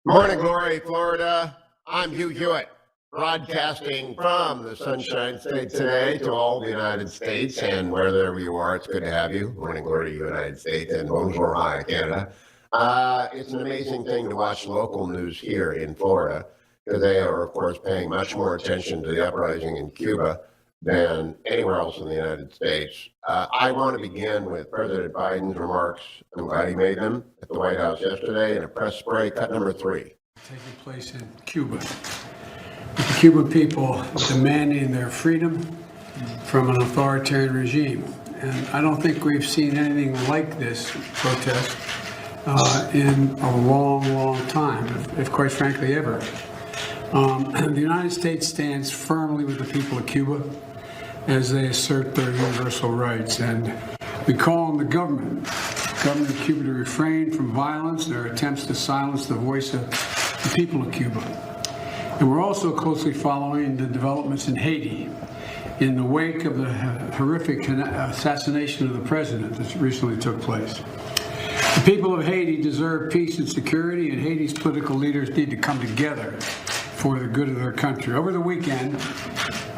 Morning Glory, Florida. I'm Hugh Hewitt, broadcasting from the Sunshine State today to all the United States and wherever you are. It's good to have you. Morning Glory to you, United States, and bonjour, hi, Canada. It's an amazing thing to watch local news here in Florida because they are, of course, paying much more attention to the uprising in Cuba than anywhere else in the United States. I want to begin with President Biden's remarks. I'm glad he made them at the White House yesterday in a press spray, cut number 3. Taking place in Cuba. The Cuban people demanding their freedom from an authoritarian regime. And I don't think we've seen anything like this protest in a long, long time, if quite frankly ever. The United States stands firmly with the people of Cuba as they assert their universal rights. And we call on the government of Cuba to refrain from violence, their attempts to silence the voice of the people of Cuba. And we're also closely following the developments in Haiti in the wake of the horrific assassination of the president that recently took place. The people of Haiti deserve peace and security, and Haiti's political leaders need to come together for the good of their country. Over the weekend,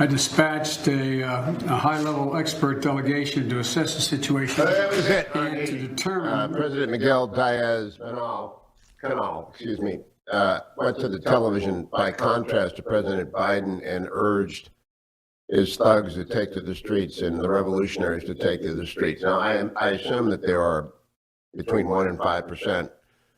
I dispatched a high-level expert delegation to assess the situation That was it. and to determine. President Miguel Diaz-Canel, went to the television by contrast to President Biden and urged his thugs to take to the streets and the revolutionaries to take to the streets. Now, I assume that there are between 1% and 5%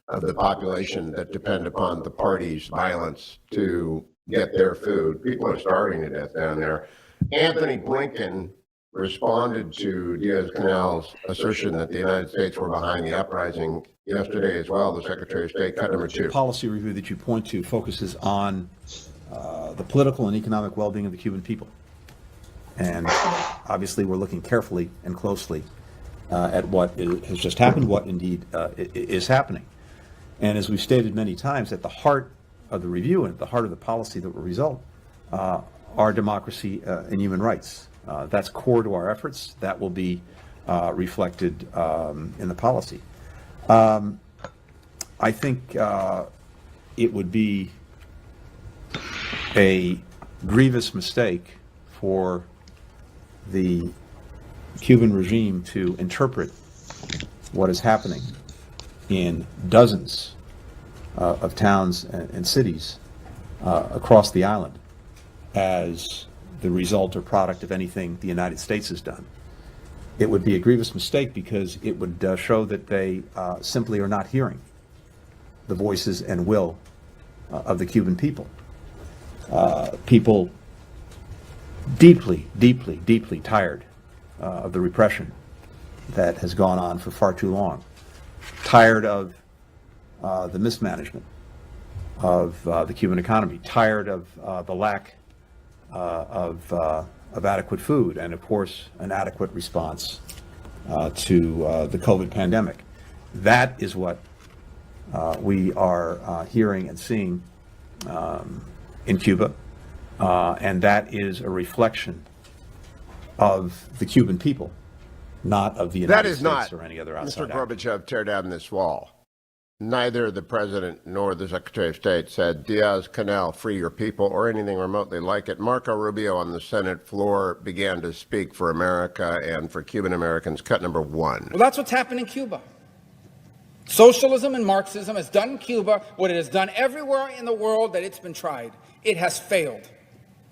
of the population that depend upon the party's violence to get their food. People are starving to death down there. Anthony Blinken responded to Diaz-Canel's assertion that the United States were behind the uprising yesterday as well. The Secretary of State, cut number 2. The policy review that you point to focuses on the political and economic well-being of the Cuban people. And obviously we're looking carefully and closely at what has just happened, what indeed is happening. And as we've stated many times, at the heart of the review and at the heart of the policy that will result are democracy and human rights. That's core to our efforts. That will be reflected in the policy. I think it would be a grievous mistake for the Cuban regime to interpret what is happening in dozens of towns and cities across the island as the result or product of anything the United States has done. It would be a grievous mistake because it would show that they simply are not hearing the voices and will of the Cuban people. People deeply, deeply, deeply tired of the repression that has gone on for far too long. Tired of the mismanagement of the Cuban economy, tired of the lack of adequate food, and of course an adequate response to the COVID pandemic. That is what we are hearing and seeing in Cuba, and that is a reflection of the Cuban people, not of the United States or any other outside Mr. Gorbachev, tear down this wall. Neither the President nor the Secretary of State said, Diaz-Canel, free your people, or anything remotely like it. Marco Rubio on the Senate floor began to speak for America and for Cuban Americans. Cut number 1. Well, that's what's happened in Cuba. Socialism and Marxism has done in Cuba what it has done everywhere in the world that it's been tried. It has failed.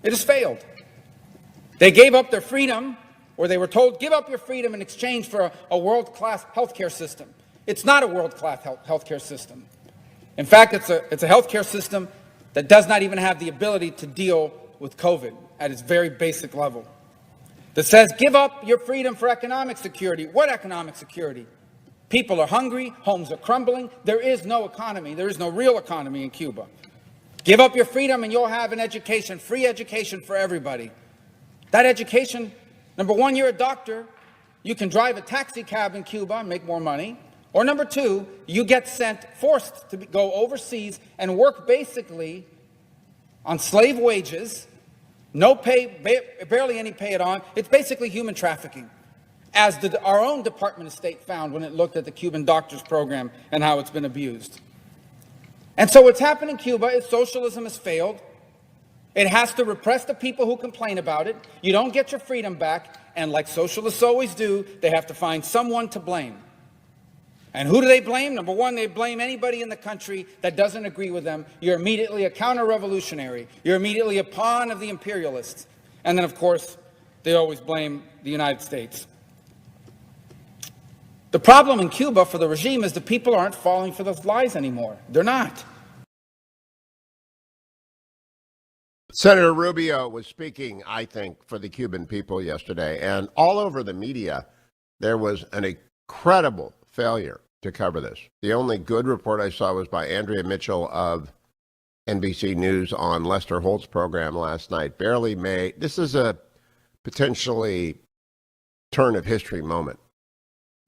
It has failed. They gave up their freedom, or they were told, give up your freedom in exchange for a world-class healthcare system. It's not a world-class healthcare system. In fact, it's a healthcare system that does not even have the ability to deal with COVID at its very basic level. That says, give up your freedom for economic security. What economic security? People are hungry, homes are crumbling. There is no economy. There is no real economy in Cuba. Give up your freedom and you'll have an education, free education for everybody. That education, number one, you're a doctor. You can drive a taxi cab in Cuba and make more money. Or number two, you get forced to go overseas and work basically on slave wages, no pay, barely any pay at all. It's basically human trafficking, as our own Department of State found when it looked at the Cuban doctors program and how it's been abused. And so what's happened in Cuba is socialism has failed. It has to repress the people who complain about it. You don't get your freedom back. And like socialists always do, they have to find someone to blame. And who do they blame? Number one, they blame anybody in the country that doesn't agree with them. You're immediately a counter-revolutionary. You're immediately a pawn of the imperialists. And then, of course, they always blame the United States. The problem in Cuba for the regime is the people aren't falling for those lies anymore. They're not. Senator Rubio was speaking, I think, for the Cuban people yesterday, and all over the media, there was an incredible failure to cover this. The only good report I saw was by Andrea Mitchell of NBC News on Lester Holt's program last night. This is a potentially turn of history moment,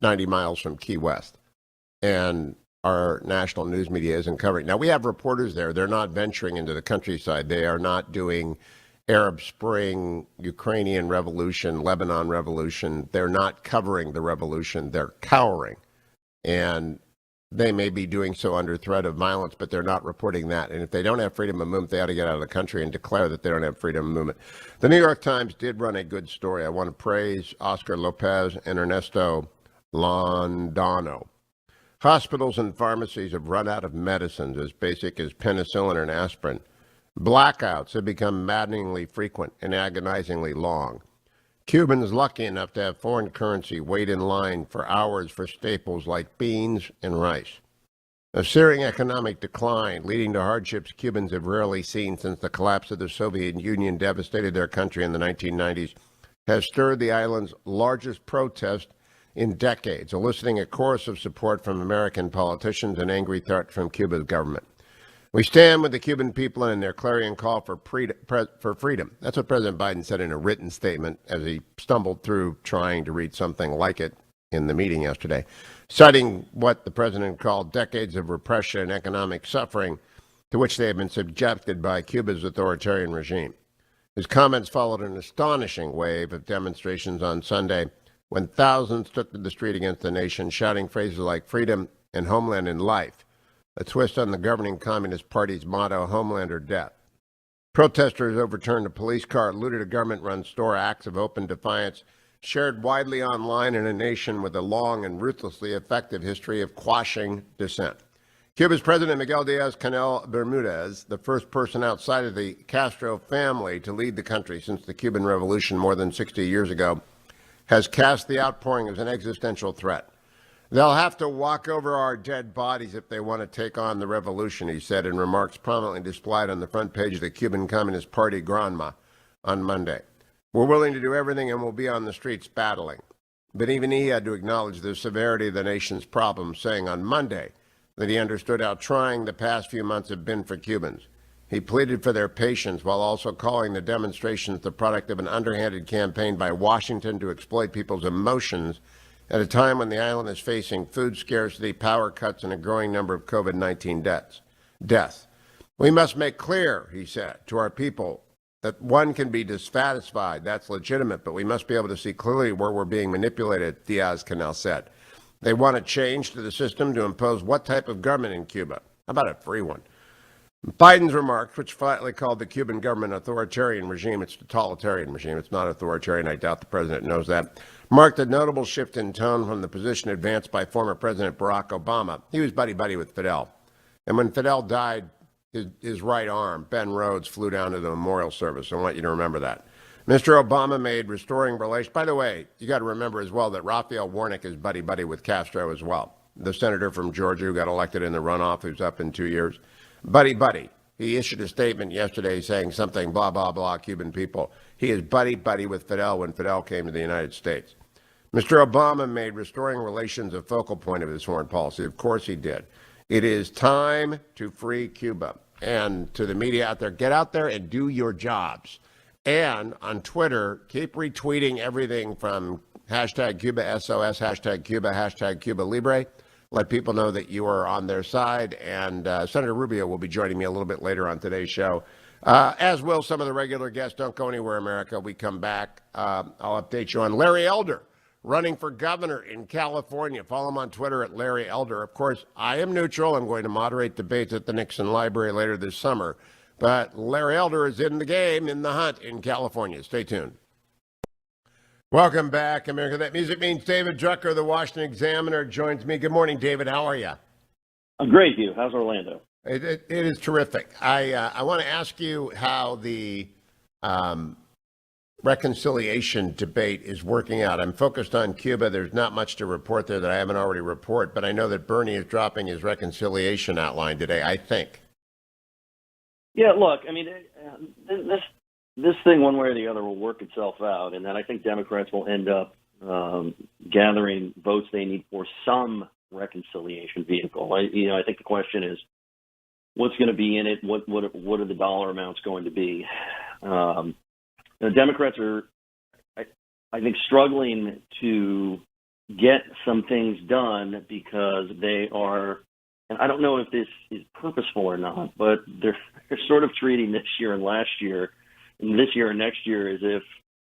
90 miles from Key West, and our national news media isn't covering. Now, we have reporters there. They're not venturing into the countryside. They are not doing Arab Spring, Ukrainian Revolution, Lebanon Revolution. They're not covering the revolution. They're cowering. And they may be doing so under threat of violence, but they're not reporting that. And if they don't have freedom of movement, they ought to get out of the country and declare that they don't have freedom of movement. The New York Times did run a good story. I want to praise Oscar Lopez and Ernesto Londano. Hospitals and pharmacies have run out of medicines as basic as penicillin and aspirin. Blackouts have become maddeningly frequent and agonizingly long. Cubans lucky enough to have foreign currency wait in line for hours for staples like beans and rice. A searing economic decline leading to hardships Cubans have rarely seen since the collapse of the Soviet Union devastated their country in the 1990s has stirred the island's largest protest in decades, eliciting a chorus of support from American politicians and angry threat from Cuba's government. We stand with the Cuban people in their clarion call for freedom. That's what President Biden said in a written statement as he stumbled through trying to read something like it in the meeting yesterday, citing what the president called decades of repression and economic suffering to which they have been subjected by Cuba's authoritarian regime. His comments followed an astonishing wave of demonstrations on Sunday when thousands took to the street against the nation, shouting phrases like freedom and homeland and life, a twist on the governing Communist Party's motto, homeland or death. Protesters overturned a police car, looted a government-run store, acts of open defiance, shared widely online in a nation with a long and ruthlessly effective history of quashing dissent. Cuba's President Miguel Diaz-Canel Bermudez, the first person outside of the Castro family to lead the country since the Cuban Revolution more than 60 years ago, has cast the outpouring as an existential threat. They'll have to walk over our dead bodies if they want to take on the revolution, he said in remarks prominently displayed on the front page of the Cuban Communist Party Granma on Monday. We're willing to do everything and we'll be on the streets battling. But even he had to acknowledge the severity of the nation's problems, saying on Monday that he understood how trying the past few months have been for Cubans. He pleaded for their patience while also calling the demonstrations the product of an underhanded campaign by Washington to exploit people's emotions at a time when the island is facing food scarcity, power cuts, and a growing number of COVID-19 deaths. We must make clear, he said, to our people that one can be dissatisfied. That's legitimate, but we must be able to see clearly where we're being manipulated, Diaz-Canel said. They want a change to the system to impose what type of government in Cuba? How about a free one? Biden's remarks, which flatly called the Cuban government authoritarian regime, it's totalitarian regime, it's not authoritarian, I doubt the president knows that, marked a notable shift in tone from the position advanced by former President Barack Obama. He was buddy-buddy with Fidel. And when Fidel died, his right arm, Ben Rhodes, flew down to the memorial service. I want you to remember that. Mr. Obama made restoring relations. By the way, you got to remember as well that Raphael Warnock is buddy-buddy with Castro as well. The senator from Georgia who got elected in the runoff, who's up in 2 years. Buddy-buddy. He issued a statement yesterday saying something, blah, blah, blah, Cuban people. He is buddy-buddy with Fidel when Fidel came to the United States. Mr. Obama made restoring relations a focal point of his foreign policy. Of course he did. It is time to free Cuba. And to the media out there, get out there and do your jobs. And on Twitter, keep retweeting everything from hashtag Cuba SOS, hashtag Cuba, hashtag Cuba Libre. Let people know that you are on their side. And Senator Rubio will be joining me a little bit later on today's show, as will some of the regular guests. Don't go anywhere, America. We come back. I'll update you on Larry Elder, running for governor in California. Follow him on Twitter at Larry Elder. Of course, I am neutral. I'm going to moderate debates at the Nixon Library later this summer. But Larry Elder is in the game, in the hunt in California. Stay tuned. Welcome back, America. That music means David Drucker, the Washington Examiner, joins me. Good morning, David. How are you? I'm great, Hugh. How's Orlando? It is terrific. I want to ask you how the reconciliation debate is working out. I'm focused on Cuba. There's not much to report there that I haven't already reported, but I know that Bernie is dropping his reconciliation outline today, I think. Yeah, look, I mean, this thing, one way or the other, will work itself out, and then I think Democrats will end up gathering votes they need for some reconciliation vehicle. I think the question is, what's going to be in it? What are the dollar amounts going to be? The Democrats are, I think, struggling to get some things done because they are, and I don't know if this is purposeful or not, but they're sort of treating this year and last year, and this year and next year, as if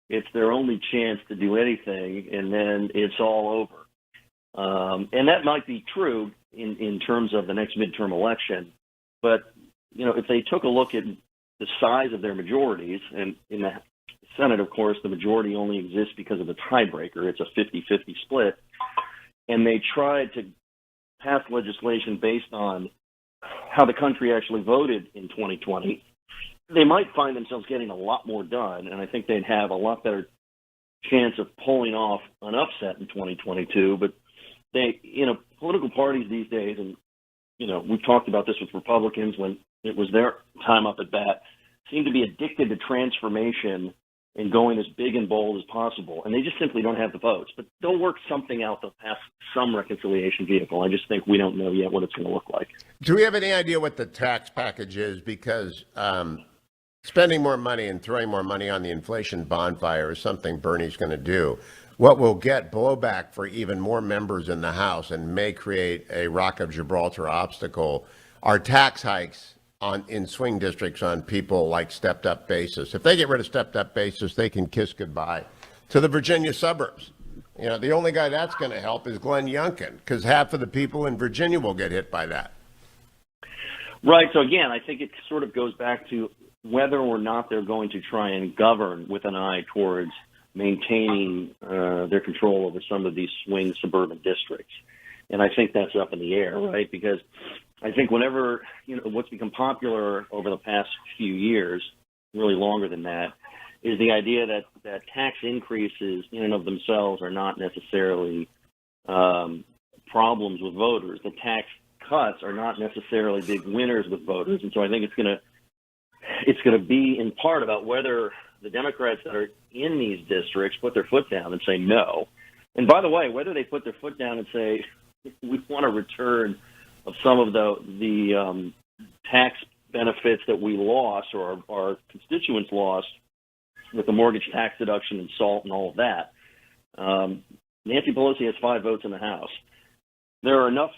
it's their only chance to do anything, and then it's all over. And that might be true in terms of the next midterm election, but if they took a look at the size of their majorities, and in the Senate, of course, the majority only exists because of the tiebreaker. It's a 50-50 split. And they tried to pass legislation based on how the country actually voted in 2020. They might find themselves getting a lot more done, and I think they'd have a lot better chance of pulling off an upset in 2022. But political parties these days, and, we've talked about this with Republicans when it was their time up at bat, seem to be addicted to transformation and going as big and bold as possible. And they just simply don't have the votes. But they'll work something out. They'll pass some reconciliation vehicle. I just think we don't know yet what it's going to look like. Do we have any idea what the tax package is? Because spending more money and throwing more money on the inflation bonfire is something Bernie's going to do. What will get blowback for even more members in the House and may create a Rock of Gibraltar obstacle are tax hikes in swing districts on people like stepped-up basis. If they get rid of stepped-up basis, they can kiss goodbye to the Virginia suburbs. The only guy that's going to help is Glenn Youngkin, because half of the people in Virginia will get hit by that. Right. So again, I think it sort of goes back to whether or not they're going to try and govern with an eye towards maintaining their control over some of these swing suburban districts. And I think that's up in the air, right? Because I think whenever, what's become popular over the past few years, really longer than that, is the idea that tax increases in and of themselves are not necessarily problems with voters. The tax cuts are not necessarily big winners with voters. And so I think it's going to be in part about whether the Democrats that are in these districts put their foot down and say no. And by the way, whether they put their foot down and say, we want a return of some of the tax benefits that we lost or our constituents lost with the mortgage tax deduction and SALT and all of that. Nancy Pelosi has 5 votes in the House. There are enough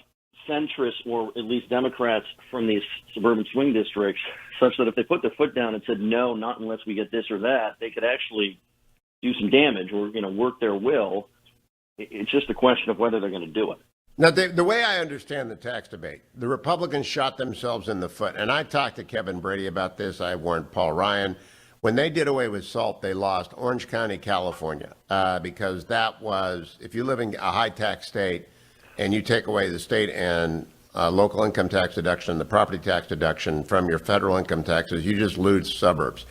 centrists, or at least Democrats from these suburban swing districts, such that if they put their foot down and said, no, not unless we get this or that, they could actually do some damage or, work their will. It's just a question of whether they're going to do it. Now, the way I understand the tax debate, the Republicans shot themselves in the foot. And I talked to Kevin Brady about this. I warned Paul Ryan. When they did away with SALT, they lost Orange County, California, because that was, if you live in a high tax state and you take away the state and local income tax deduction, the property tax deduction from your federal income taxes, you just lose suburbs.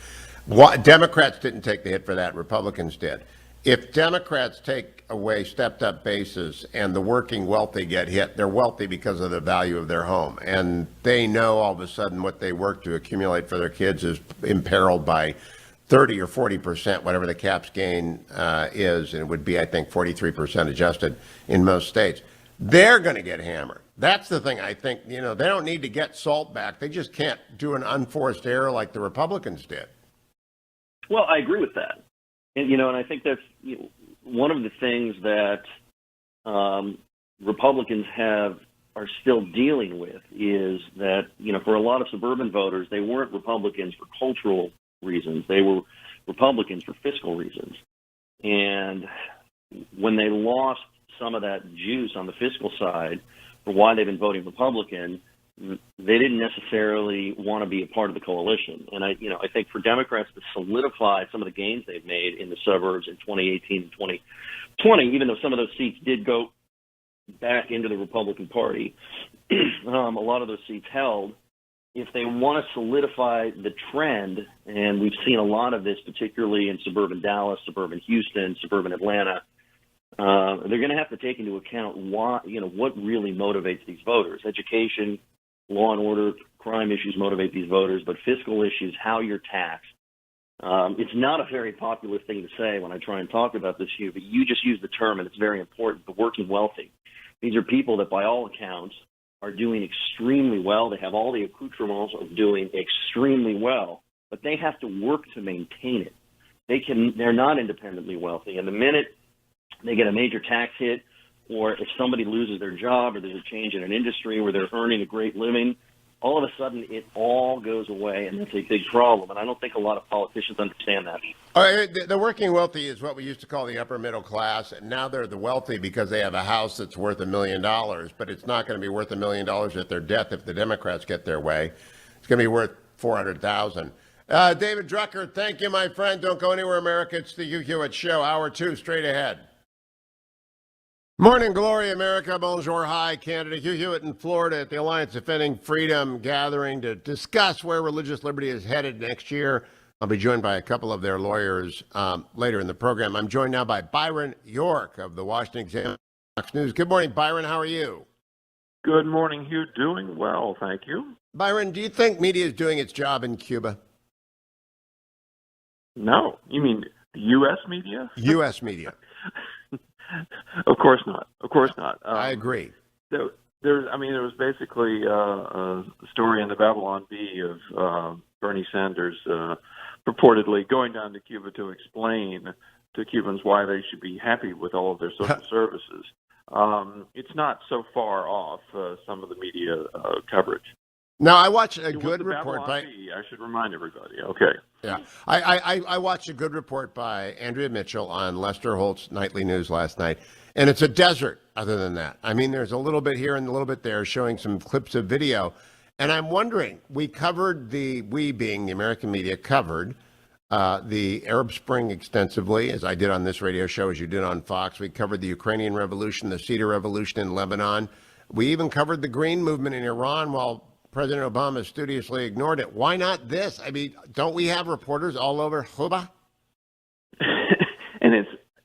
Democrats didn't take the hit for that. Republicans did. If Democrats take away stepped-up bases and the working wealthy get hit, they're wealthy because of the value of their home. And they know all of a sudden what they work to accumulate for their kids is imperiled by 30 or 40%, whatever the caps gain is. And it would be, I think, 43% adjusted in most states. They're going to get hammered. That's the thing. I think, they don't need to get SALT back. They just can't do an unforced error like the Republicans did. Well, I agree with that. And, and I think that's one of the things that Republicans are still dealing with is that, for a lot of suburban voters, they weren't Republicans for cultural reasons. They were Republicans for fiscal reasons. And when they lost some of that juice on the fiscal side for why they've been voting Republican, they didn't necessarily want to be a part of the coalition. And I think for Democrats to solidify some of the gains they've made in the suburbs in 2018 and 2020, even though some of those seats did go back into the Republican Party, a lot of those seats held. If they want to solidify the trend, and we've seen a lot of this, particularly in suburban Dallas, suburban Houston, suburban Atlanta, they're going to have to take into account what really motivates these voters. Education, law and order, crime issues motivate these voters, but fiscal issues, how you're taxed. It's not a very popular thing to say when I try and talk about this, Hugh, but you just use the term, and it's very important, the working wealthy. These are people that, by all accounts, are doing extremely well. They have all the accoutrements of doing extremely well, but they have to work to maintain it. They're not independently wealthy. And the minute they get a major tax hit, or if somebody loses their job, or there's a change in an industry where they're earning a great living, all of a sudden it all goes away, and that's a big problem. And I don't think a lot of politicians understand that. The working wealthy is what we used to call the upper middle class, and now they're the wealthy because they have a house that's worth $1 million, but it's not going to be worth $1 million at their death if the Democrats get their way. It's going to be worth $400,000. David Drucker, thank you, my friend. Don't go anywhere, America. It's the Hugh Hewitt Show, Hour 2, straight ahead. Morning glory, America. Bonjour, hi, Canada. Hugh Hewitt in Florida at the Alliance Defending Freedom gathering to discuss where religious liberty is headed next year. I'll be joined by a couple of their lawyers later in the program. I'm joined now by Byron York of the Washington Examiner, Fox News. Good morning, Byron. How are you? Good morning, Hugh. Doing well, thank you. Byron, do you think media is doing its job in Cuba? No. You mean the U.S. media? U.S. media. Of course not. Of course not. I agree. There was basically a story in the Babylon Bee of Bernie Sanders purportedly going down to Cuba to explain to Cubans why they should be happy with all of their social services. It's not so far off some of the media coverage. Now, I watched a good report by... I should remind everybody. Okay. Yeah. I watched a good report by Andrea Mitchell on Lester Holt's Nightly News last night, and it's a desert other than that. I mean, there's a little bit here and a little bit there showing some clips of video, and I'm wondering, we being the American media, covered the Arab Spring extensively, as I did on this radio show, as you did on Fox. We covered the Ukrainian Revolution, the Cedar Revolution in Lebanon. We even covered the Green Movement in Iran while President Obama studiously ignored it. Why not this? I mean, don't we have reporters all over Cuba? And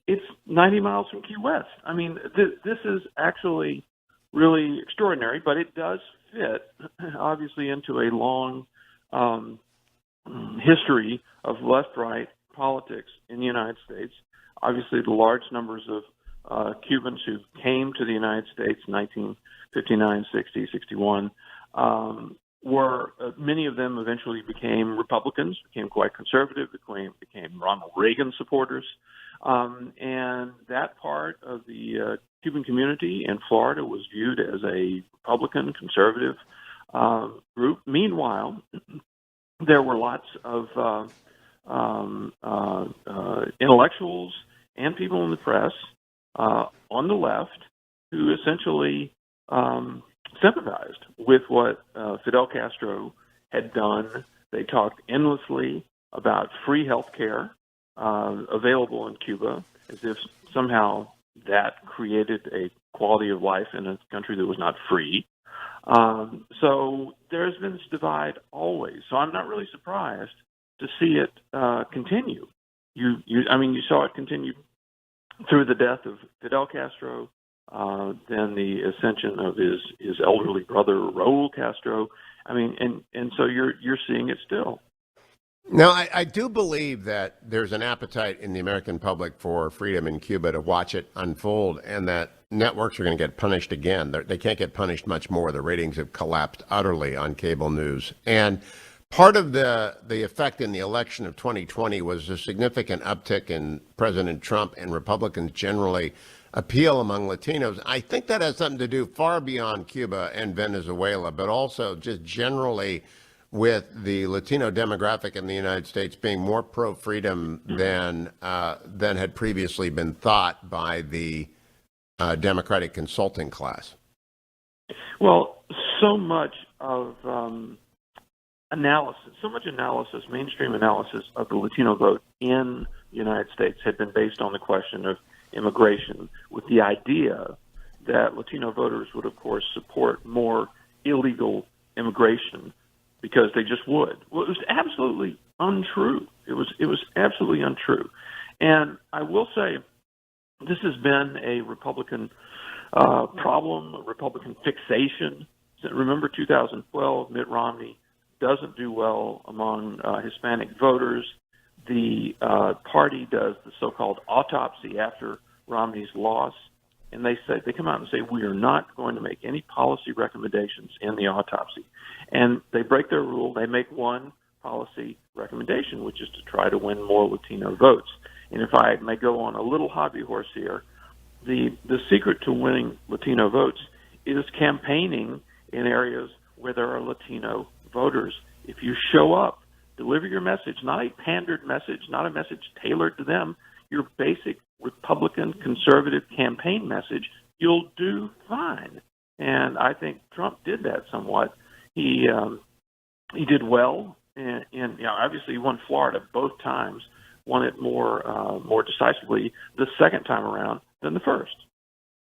it's 90 miles from Key West. I mean, this is actually really extraordinary, but it does fit, obviously, into a long history of left-right politics in the United States. Obviously, the large numbers of Cubans who came to the United States in 1959, 60, 61, were many of them eventually became Republicans, became quite conservative, became Ronald Reagan supporters, and that part of the Cuban community in Florida was viewed as a Republican conservative group. Meanwhile, there were lots of intellectuals and people in the press on the left who essentially sympathized with what Fidel Castro had done. They talked endlessly about free health care available in Cuba, as if somehow that created a quality of life in a country that was not free. So there's been this divide always. So I'm not really surprised to see it continue. You saw it continue through the death of Fidel Castro, then the ascension of his elderly brother Raul Castro. I mean, and so you're seeing it still. Now, I do believe that there's an appetite in the American public for freedom in Cuba to watch it unfold, and that networks are going to get punished again. They can't get punished much more. The ratings have collapsed utterly on cable news. And part of the effect in the election of 2020 was a significant uptick in President Trump and Republicans generally appeal among Latinos. I think that has something to do far beyond Cuba and Venezuela, but also just generally with the Latino demographic in the United States being more pro-freedom than had previously been thought by the Democratic consulting class? Well, so much of analysis, mainstream analysis of the Latino vote in the United States had been based on the question of immigration, with the idea that Latino voters would, of course, support more illegal immigration because they just would. Well, it was absolutely untrue. It was absolutely untrue. And I will say this has been a Republican problem, a Republican fixation. Remember 2012, Mitt Romney doesn't do well among Hispanic voters. The party does the so-called autopsy after Romney's loss, and they come out and say, we are not going to make any policy recommendations in the autopsy. And they break their rule. They make one policy recommendation, which is to try to win more Latino votes. And if I may go on a little hobby horse here, the secret to winning Latino votes is campaigning in areas where there are Latino voters. If you show up, deliver your message, not a pandered message, not a message tailored to them, your basic Republican conservative campaign message, you'll do fine. And I think Trump did that somewhat. He did well, and obviously he won Florida both times, won it more decisively the second time around than the first.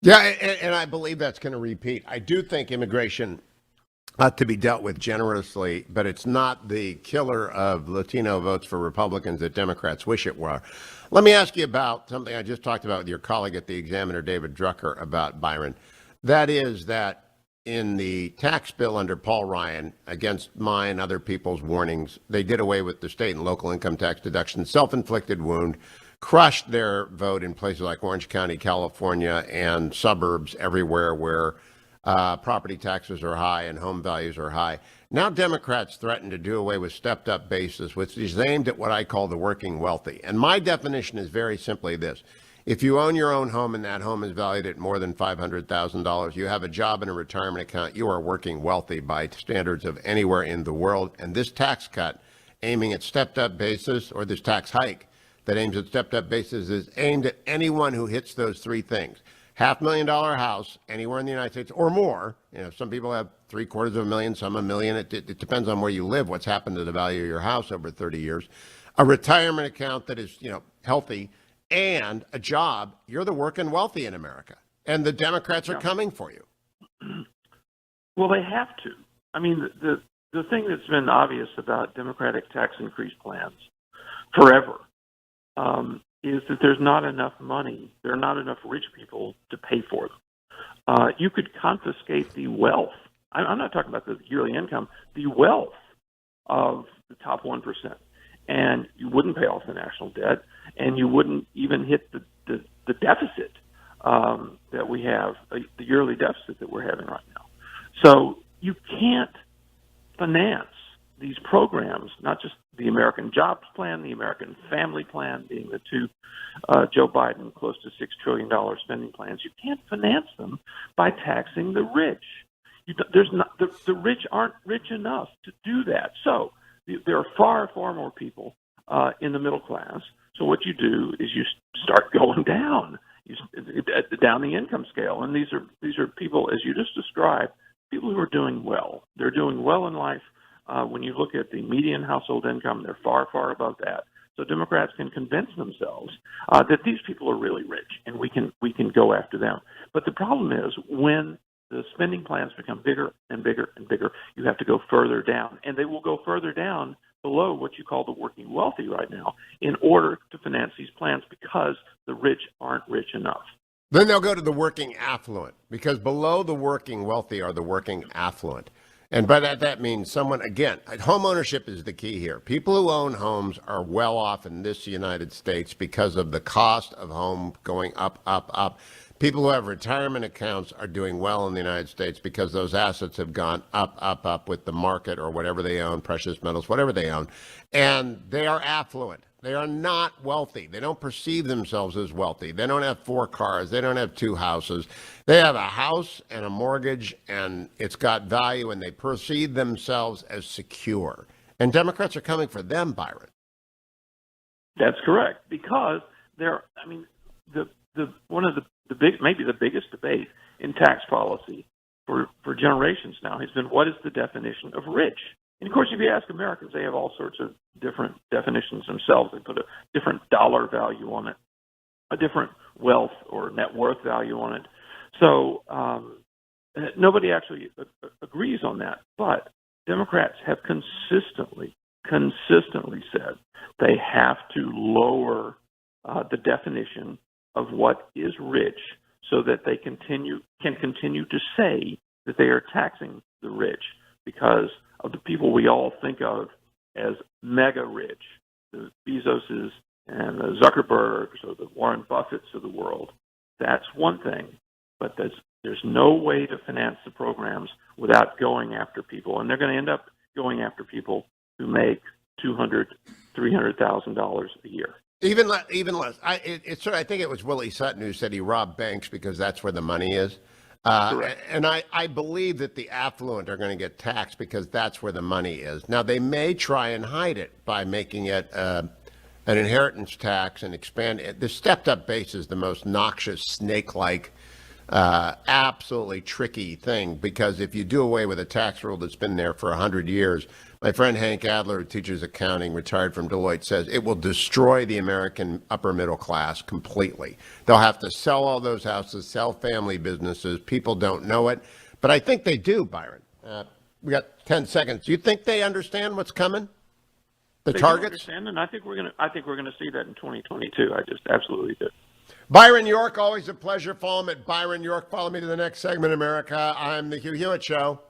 Yeah, and I believe that's going to repeat. I do think immigration ought to be dealt with generously, but it's not the killer of Latino votes for Republicans that Democrats wish it were. Let me ask you about something I just talked about with your colleague at the Examiner, David Drucker, about Byron. That is that in the tax bill under Paul Ryan, against my and other people's warnings, they did away with the state and local income tax deduction, self-inflicted wound, crushed their vote in places like Orange County, California, and suburbs everywhere where property taxes are high and home values are high. Now Democrats threaten to do away with stepped-up basis, which is aimed at what I call the working wealthy. And my definition is very simply this. If you own your own home and that home is valued at more than $500,000, you have a job and a retirement account, you are working wealthy by standards of anywhere in the world. And this tax cut aiming at stepped-up basis, or this tax hike that aims at stepped-up basis, is aimed at anyone who hits those three things. $500,000 house anywhere in the United States or more. Some people have $750,000, some $1 million. It depends on where you live, what's happened to the value of your house over 30 years. A retirement account that is, healthy, and a job. You're the working wealthy in America, and the Democrats are coming for you. Well, they have to. I mean, the thing that's been obvious about Democratic tax increase plans forever is that there's not enough money. There are not enough rich people to pay for them. You could confiscate the wealth. I'm not talking about the yearly income, the wealth of the top 1%. And you wouldn't pay off the national debt, and you wouldn't even hit the deficit that we have, the yearly deficit that we're having right now. So you can't finance these programs, not just the American Jobs Plan, the American Family Plan, being the two Joe Biden close to $6 trillion spending plans. You can't finance them by taxing the rich. The rich aren't rich enough to do that. So there are far, far more people in the middle class. So what you do is you start going down the income scale, and these are people, as you just described, people who are doing well. They're doing well in life. When you look at the median household income, they're far, far above that. So Democrats can convince themselves that these people are really rich, and we can go after them. But the problem is when the spending plans become bigger and bigger and bigger, you have to go further down, and they will go further down below what you call the working wealthy right now in order to finance these plans because the rich aren't rich enough. Then they'll go to the working affluent, because below the working wealthy are the working affluent. And by that means someone, again, home ownership is the key here. People who own homes are well off in this United States because of the cost of home going up, up, up. People who have retirement accounts are doing well in the United States because those assets have gone up, up, up with the market or whatever they own, precious metals, whatever they own. And they are affluent. They are not wealthy. They don't perceive themselves as wealthy. They don't have 4 cars. They don't have 2 houses. They have a house and a mortgage, and it's got value, and they perceive themselves as secure. And Democrats are coming for them, Byron. That's correct, because one of maybe the biggest debate in tax policy for generations now has been, what is the definition of rich? And of course, if you ask Americans, they have all sorts of different definitions themselves. They put a different dollar value on it, a different wealth or net worth value on it. So nobody actually agrees on that. But Democrats have consistently said they have to lower the definition of what is rich so that they can continue to say that they are taxing the rich, because of the people we all think of as mega rich, the Bezoses and the Zuckerbergs or the Warren Buffetts of the world. That's one thing, but there's no way to finance the programs without going after people, and they're going to end up going after people who make $200,000, $300,000 a year. Even less. I think it was Willie Sutton who said he robbed banks because that's where the money is. And I believe that the affluent are going to get taxed because that's where the money is. Now, they may try and hide it by making it an inheritance tax and expand it. The stepped-up base is the most noxious, snake-like, absolutely tricky thing, because if you do away with a tax rule that's been there for 100 years, my friend Hank Adler, who teaches accounting, retired from Deloitte, says it will destroy the American upper middle class completely. They'll have to sell all those houses, sell family businesses. People don't know it, but I think they do, Byron. We got 10 seconds. Do you think they understand what's coming? The targets? They understand, and I think we're going to see that in 2022. I just absolutely do. Byron York, always a pleasure. Follow him at Byron York. Follow me to the next segment, America. I'm the Hugh Hewitt Show.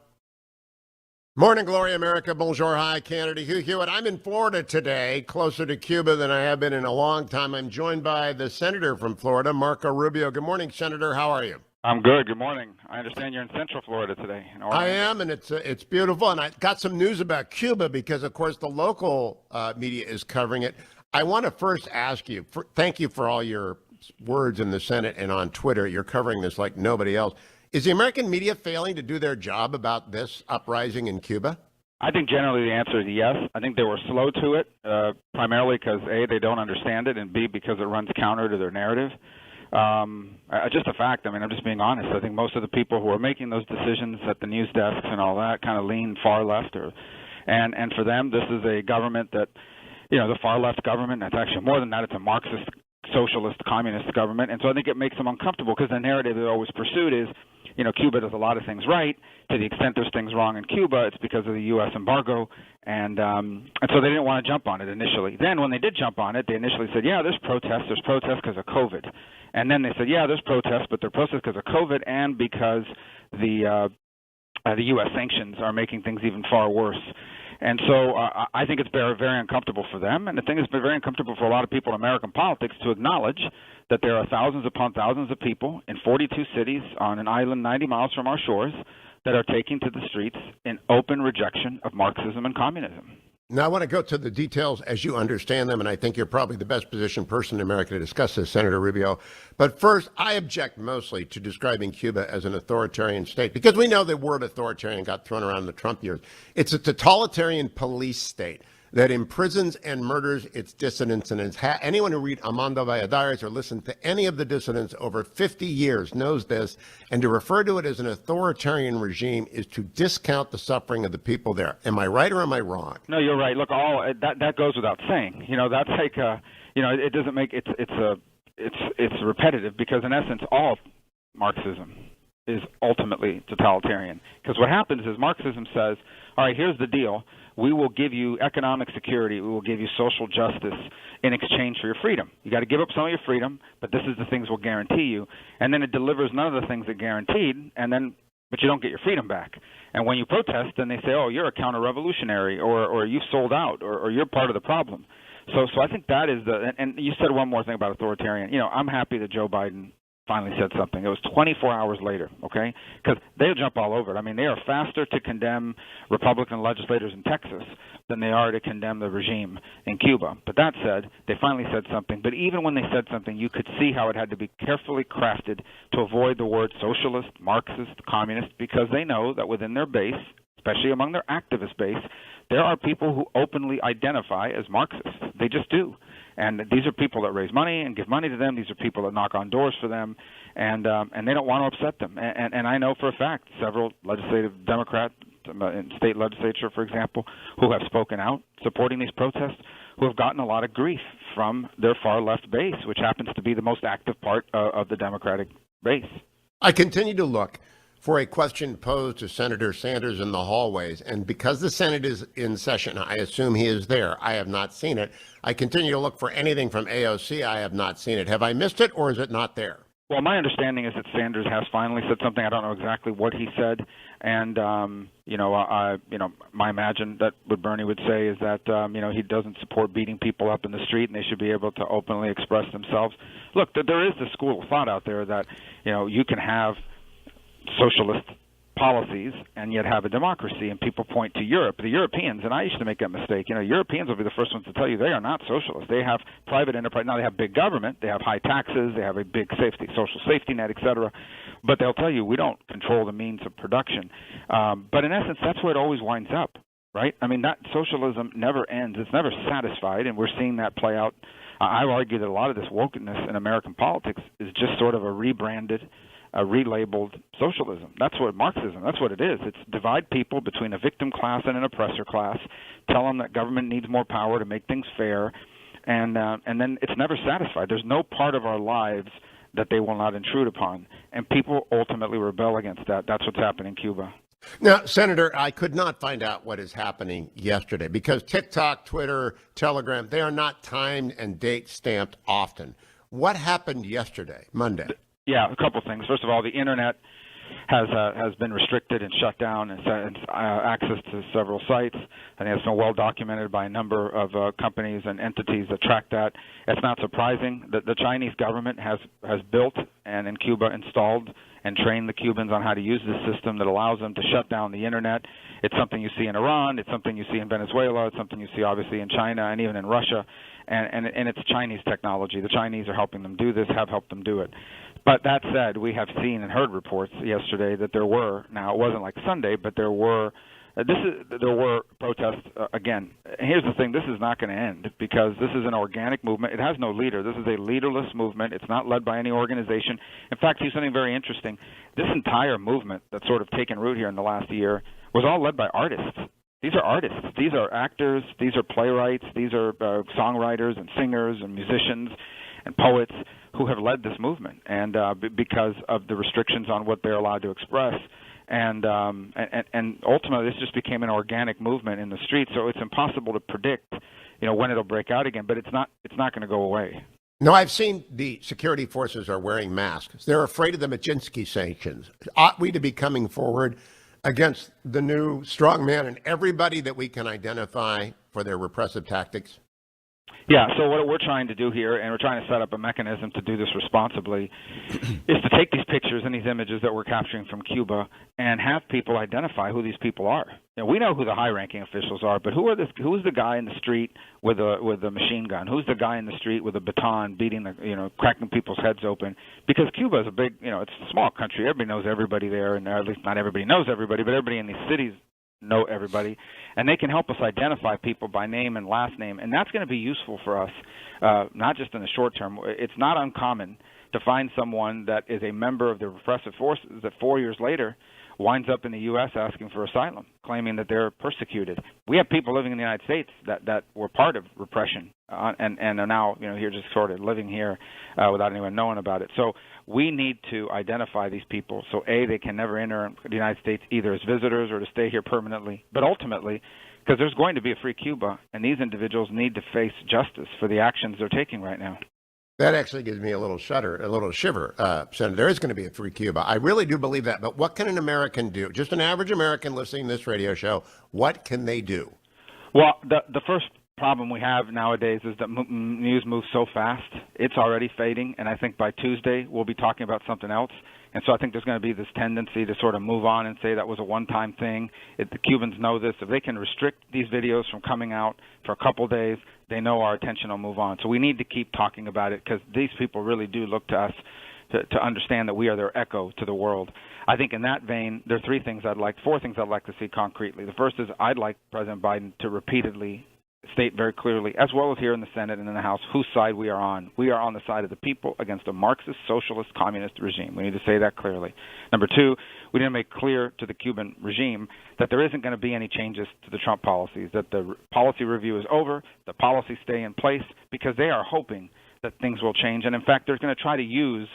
Morning, Glory, America. Bonjour, hi, Canada. Hugh Hewitt. I'm in Florida today, closer to Cuba than I have been in a long time. I'm joined by the senator from Florida, Marco Rubio. Good morning, Senator. How are you? I'm good. Good morning. I understand you're in Central Florida today. I am, and it's beautiful. And I got some news about Cuba because, of course, the local media is covering it. I want to first ask you, thank you for all your words in the Senate and on Twitter. You're covering this like nobody else. Is the American media failing to do their job about this uprising in Cuba? I think generally the answer is yes. I think they were slow to it, primarily because, A, they don't understand it, and B, because it runs counter to their narrative. Just a fact. I mean, I'm just being honest. I think most of the people who are making those decisions at the news desks and all that kind of lean far left. And for them, this is a government that, the far left government, that's actually more than that. It's a Marxist, socialist, communist government. And so I think it makes them uncomfortable because the narrative they always pursued is, Cuba does a lot of things right. To the extent there's things wrong in Cuba, it's because of the U.S. embargo. And so they didn't want to jump on it initially. Then when they did jump on it, they initially said, yeah, there's protests because of COVID. And then they said, yeah, there's protests, but they're protests because of COVID and because the U.S. sanctions are making things even far worse. And so I think it's very, very uncomfortable for them. And the thing has been very uncomfortable for a lot of people in American politics to acknowledge that there are thousands upon thousands of people in 42 cities on an island 90 miles from our shores that are taking to the streets in open rejection of Marxism and communism. Now, I want to go to the details as you understand them, and I think you're probably the best positioned person in America to discuss this, Senator Rubio. But first, I object mostly to describing Cuba as an authoritarian state, because we know the word authoritarian got thrown around in the Trump years. It's a totalitarian police state that imprisons and murders its dissidents. And anyone who read Armando Valladares or listened to any of the dissidents over 50 years knows this. And to refer to it as an authoritarian regime is to discount the suffering of the people there. Am I right or am I wrong? No, you're right. Look, that goes without saying. That's like it doesn't make it's repetitive, because in essence all Marxism is ultimately totalitarian. Because what happens is Marxism says, all right, here's the deal. We will give you economic security. We will give you social justice in exchange for your freedom. You got to give up some of your freedom, but this is the things we'll guarantee you. And then it delivers none of the things it guaranteed, but you don't get your freedom back. And when you protest, then they say, oh, you're a counter-revolutionary, or you sold out, or you're part of the problem. So I think that is and you said one more thing about authoritarian. I'm happy that Joe Biden finally said something. It was 24 hours later, okay? Because they'll jump all over it. I mean, they are faster to condemn Republican legislators in Texas than they are to condemn the regime in Cuba. But that said, they finally said something. But even when they said something, you could see how it had to be carefully crafted to avoid the word socialist, Marxist, communist, because they know that within their base, especially among their activist base, there are people who openly identify as Marxists. They just do. And these are people that raise money and give money to them. These are people that knock on doors for them, and they don't want to upset them. And I know for a fact several legislative Democrats in state legislature, for example, who have spoken out supporting these protests, who have gotten a lot of grief from their far left base, which happens to be the most active part of the Democratic base. I continue to look for a question posed to Senator Sanders in the hallways, and because the Senate is in session, I assume he is there. I have not seen it. I continue to look for anything from AOC. I have not seen it. Have I missed it, or is it not there? Well, my understanding is that Sanders has finally said something. I don't know exactly what he said, and I imagine that what Bernie would say is that he doesn't support beating people up in the street, and they should be able to openly express themselves. Look, there is this school of thought out there that you can have socialist policies and yet have a democracy, and people point to Europe. The Europeans, and I used to make that mistake, Europeans will be the first ones to tell you they are not socialist. They have private enterprise. Now they have big government, they have high taxes, they have a big social safety net, etc. But they'll tell you we don't control the means of production. But in essence, that's where it always winds up, right? I mean, that socialism never ends. It's never satisfied, and we're seeing that play out. I argue that a lot of this wokeness in American politics is just sort of a rebranded, relabeled socialism. That's what Marxism, that's what it is. It's divide people between a victim class and an oppressor class, tell them that government needs more power to make things fair, and then it's never satisfied. There's no part of our lives that they will not intrude upon, and people ultimately rebel against that. That's what's happening in Cuba. Now, Senator, I could not find out what is happening yesterday because TikTok, Twitter, Telegram, they are not timed and date stamped often. What happened yesterday, Monday? Yeah, a couple things. First of all, the internet has been restricted and shut down, and access to several sites. I think it's been well documented by a number of companies and entities that track that. It's not surprising that the Chinese government has built and in Cuba installed and trained the Cubans on how to use this system that allows them to shut down the internet. It's something you see in Iran. It's something you see in Venezuela. It's something you see obviously in China and even in Russia. And it's Chinese technology. The Chinese are helping them do this, have helped them do it. But that said, we have seen and heard reports yesterday that there were, now it wasn't like Sunday, but there were protests again. Here's the thing, this is not going to end because this is an organic movement. It has no leader. This is a leaderless movement. It's not led by any organization. In fact, here's something very interesting. This entire movement that's sort of taken root here in the last year was all led by artists. These are artists. These are actors. These are playwrights. These are songwriters and singers and musicians and poets who have led this movement, and because of the restrictions on what they're allowed to express, and ultimately this just became an organic movement in the streets. So it's impossible to predict, when it'll break out again. But it's not going to go away. No, I've seen the security forces are wearing masks. They're afraid of the Machinsky sanctions. Ought we to be coming forward against the new strongman and everybody that we can identify for their repressive tactics? Yeah, so what we're trying to do here, and we're trying to set up a mechanism to do this responsibly, is to take these pictures and these images that we're capturing from Cuba and have people identify who these people are. We know who the high-ranking officials are, but who's the guy in the street with a machine gun? Who's the guy in the street with a baton beating cracking people's heads open? Because Cuba is a big, it's a small country. Everybody knows everybody there, and at least not everybody knows everybody, but everybody in these cities know everybody, and they can help us identify people by name and last name, and that's going to be useful for us, not just in the short term. It's not uncommon to find someone that is a member of the repressive forces that 4 years later winds up in the U.S. asking for asylum, claiming that they're persecuted. We have people living in the United States that were part of repression and are now here just sort of living here without anyone knowing about it. So we need to identify these people so, A, they can never enter the United States either as visitors or to stay here permanently, but ultimately, because there's going to be a free Cuba, and these individuals need to face justice for the actions they're taking right now. That actually gives me a little shiver, Senator. There is going to be a free Cuba. I really do believe that. But what can an American do? Just an average American listening to this radio show, what can they do? Well, the first problem we have nowadays is that news moves so fast. It's already fading, and I think by Tuesday we'll be talking about something else. And so I think there's going to be this tendency to sort of move on and say that was a one-time thing. The Cubans know this. If they can restrict these videos from coming out for a couple of days, they know our attention will move on. So we need to keep talking about it because these people really do look to us to understand that we are their echo to the world. I think in that vein, there are four things I'd like to see concretely. The first is I'd like President Biden to repeatedly state very clearly, as well as here in the Senate and in the House, whose side we are on. We are on the side of the people against a Marxist, socialist, communist regime. We need to say that clearly. Number two, we need to make clear to the Cuban regime that there isn't going to be any changes to the Trump policies, that the policy review is over, the policies stay in place, because they are hoping that things will change. And in fact, they're going to try to use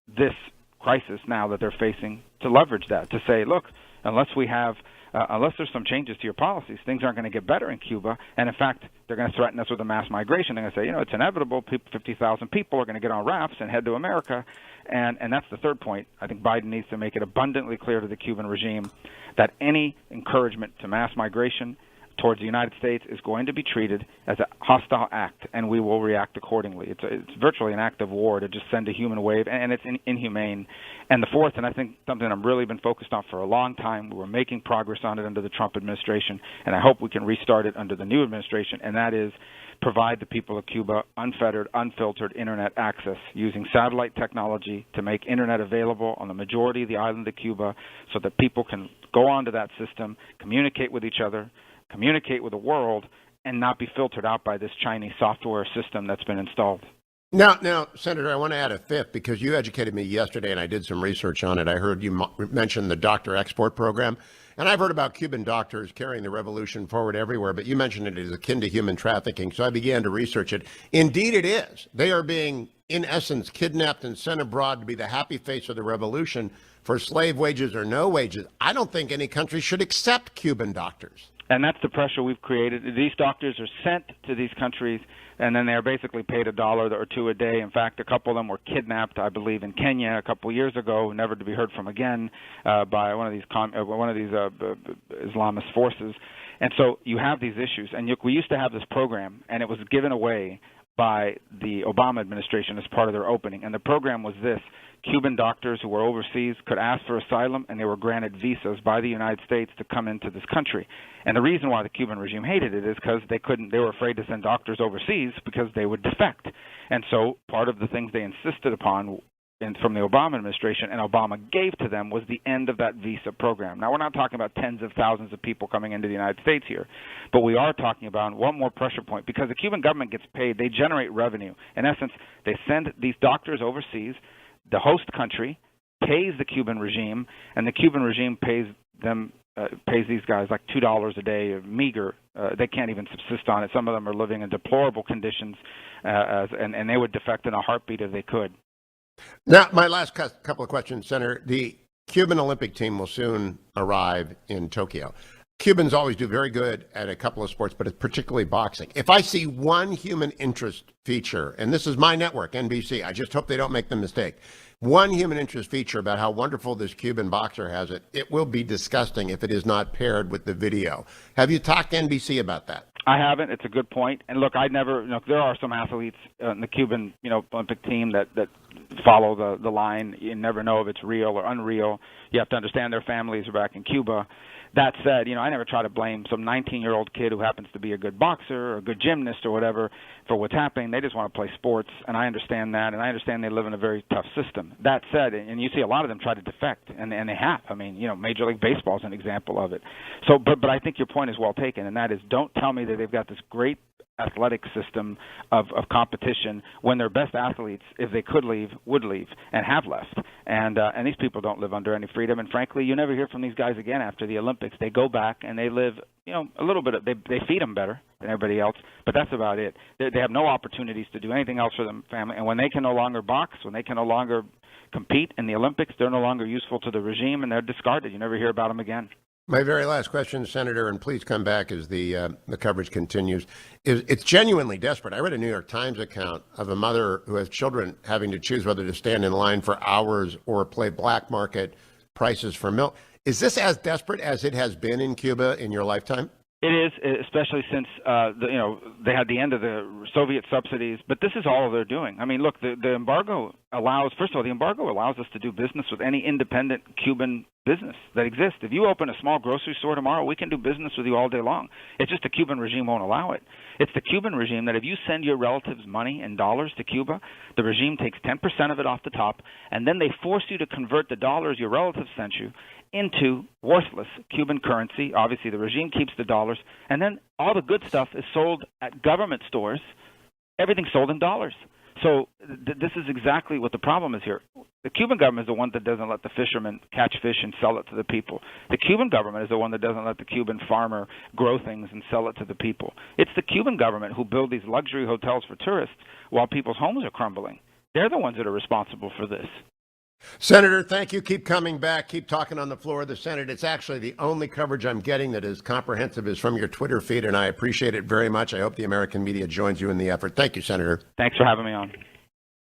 this crisis now that they're facing to leverage that, to say, look, unless there's some changes to your policies, things aren't going to get better in Cuba. And in fact, they're going to threaten us with a mass migration. They're going to say, it's inevitable. 50,000 people are going to get on rafts and head to America. And that's the third point. I think Biden needs to make it abundantly clear to the Cuban regime that any encouragement to mass migration towards the United States is going to be treated as a hostile act, and we will react accordingly. It's virtually an act of war to just send a human wave, and it's inhumane. And the fourth, and I think something I've really been focused on for a long time, we were making progress on it under the Trump administration, and I hope we can restart it under the new administration, and that is provide the people of Cuba unfettered, unfiltered Internet access using satellite technology to make Internet available on the majority of the island of Cuba so that people can go onto that system, communicate with each other, communicate with the world, and not be filtered out by this Chinese software system that's been installed. Now, Senator, I want to add a fifth because you educated me yesterday and I did some research on it. I heard you mention the doctor export program, and I've heard about Cuban doctors carrying the revolution forward everywhere, but you mentioned it is akin to human trafficking, so I began to research it. Indeed, it is. They are being, in essence, kidnapped and sent abroad to be the happy face of the revolution for slave wages or no wages. I don't think any country should accept Cuban doctors. And that's the pressure we've created. These doctors are sent to these countries, and then they're basically paid $1 or $2 a day. In fact, a couple of them were kidnapped, I believe, in Kenya a couple of years ago, never to be heard from again by one of these Islamist forces. And so you have these issues. And we used to have this program, and it was given away by the Obama administration as part of their opening. And the program was this. Cuban doctors who were overseas could ask for asylum, and they were granted visas by the United States to come into this country. And the reason why the Cuban regime hated it is because they were afraid to send doctors overseas because they would defect. And so part of the things they insisted upon from the Obama administration, and Obama gave to them, was the end of that visa program. Now, we're not talking about tens of thousands of people coming into the United States here, but we are talking about one more pressure point, because the Cuban government gets paid. They generate revenue. In essence, they send these doctors overseas. The host country pays the Cuban regime, and the Cuban regime pays these guys like $2 a day, meager. They can't even subsist on it. Some of them are living in deplorable conditions, and they would defect in a heartbeat if they could. Now, my last couple of questions, Senator. The Cuban Olympic team will soon arrive in Tokyo. Cubans always do very good at a couple of sports, but it's particularly boxing. If I see one human interest feature, and this is my network, NBC, I just hope they don't make the mistake, one human interest feature about how wonderful this Cuban boxer has it, it will be disgusting if it is not paired with the video. Have you talked to NBC about that? I haven't. It's a good point. And look, there are some athletes in the Cuban, Olympic team that follow the line. You never know if it's real or unreal. You have to understand their families are back in Cuba. That said, I never try to blame some 19-year-old kid who happens to be a good boxer or a good gymnast or whatever for what's happening. They just want to play sports, and I understand that, and I understand they live in a very tough system. That said, and you see a lot of them try to defect, and they have. Major League Baseball is an example of it. So, but I think your point is well taken, and that is, don't tell me that they've got this great athletic system of competition when their best athletes, if they could leave, would leave and have left. And these people don't live under any freedom. And frankly, you never hear from these guys again after the Olympics. They go back and they live, a little bit of, they feed them better than everybody else, but that's about it. They have no opportunities to do anything else for their family. And when they can no longer box, when they can no longer compete in the Olympics, they're no longer useful to the regime and they're discarded. You never hear about them again. My very last question, Senator, and please come back as the coverage continues, it's genuinely desperate. I read a New York Times account of a mother who has children having to choose whether to stand in line for hours or play black market prices for milk. Is this as desperate as it has been in Cuba in your lifetime? It is, especially since they had the end of the Soviet subsidies. But this is all they're doing. I mean, look, the embargo allows. First of all, the embargo allows us to do business with any independent Cuban business that exists. If you open a small grocery store tomorrow, we can do business with you all day long. It's just the Cuban regime won't allow it. It's the Cuban regime that if you send your relatives money in dollars to Cuba, the regime takes 10% of it off the top, and then they force you to convert the dollars your relatives sent you into worthless Cuban currency. Obviously, the regime keeps the dollars, and then all the good stuff is sold at government stores. Everything's sold in dollars. So this is exactly what the problem is here. The Cuban government is the one that doesn't let the fishermen catch fish and sell it to the people. The Cuban government is the one that doesn't let the Cuban farmer grow things and sell it to the people. It's the Cuban government who build these luxury hotels for tourists while people's homes are crumbling. They're the ones that are responsible for this. Senator, thank you. Keep coming back. Keep talking on the floor of the Senate. It's actually the only coverage I'm getting that is comprehensive is from your Twitter feed, and I appreciate it very much. I hope the American media joins you in the effort. Thank you, Senator. Thanks for having me on.